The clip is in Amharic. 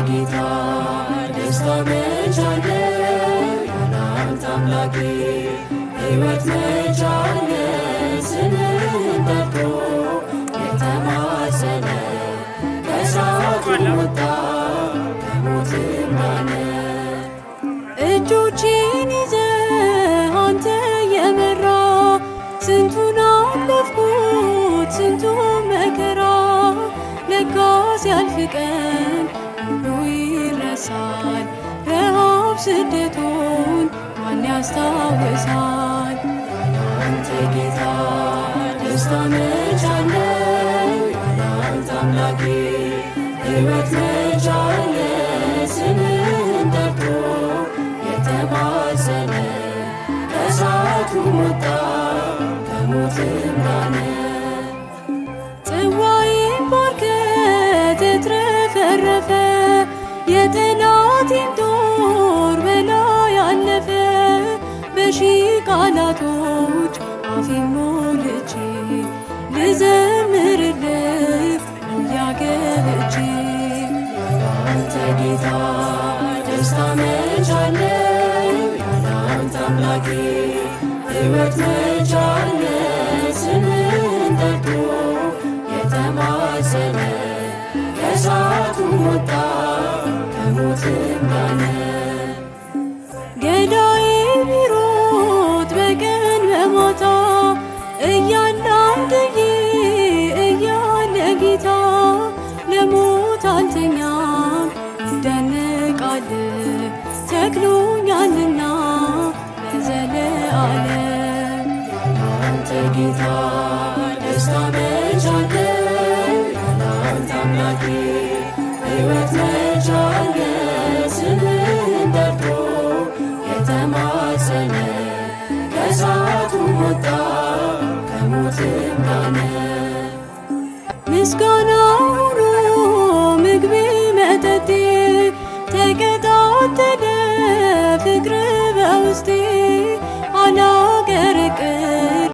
ጌታ ደስታ መች አለ ያለ አንተ አምላኬ ሕይወት መች አለ ስምህን ጠርቶ የተማጸነ ከእሳቱ ወጣ ከሞትም ዳነ። እጆቼን ይዘህ አንተ የመራ ስንቱን አለፍኩት ስንቱን መከራ ለካ ሲያልፍ ቀን ሁሉ ይረሳል ረሃብ ስደቱን ማን ያስታውሳል? አንተ ጌታ ደስታ መች አለ ያለ አንተ አምላኬ ሕይወት መች አለ ስምህን ጠርቶ የተማጸነ ከእሳቱ ወጣ ከሞትም ዳነ። ጽዋዬን ባርከህ ተትረፈረፈ የጠላቴን ጦር በላይ አለፈ። በሺህ ቃላቶች አፌን ሞልቼ ልዘምርልህ እያገለቼ አንተ ጌታ ደስታ መች አለ ያለ አንተ አምላኬ ሕይወት መች አለ ስምህን ጠርቶ የተማጸነ ከእሳቱ ወጣ ከሞትም ዳነ። ገዳዬ ቢሮጥ በቀን በማታ እያለ አንድዬ እያለ ጌታ ለሞት አልተኛም ይደነቃል ተክሎኛልና ለዘለዓለም። አንተ ጌታ ደስታ መች አለ ያለ አንተ አምላኬ ሕይወት መች አለ ስምህን ጠርቶ የተማጸነ ከእሳቱ ወጣ ከሞትም ዳነ። ምስጋና ሆኖ ምግቤ መጠጤ ተቀጣጠለ ፍቅር በውስጤ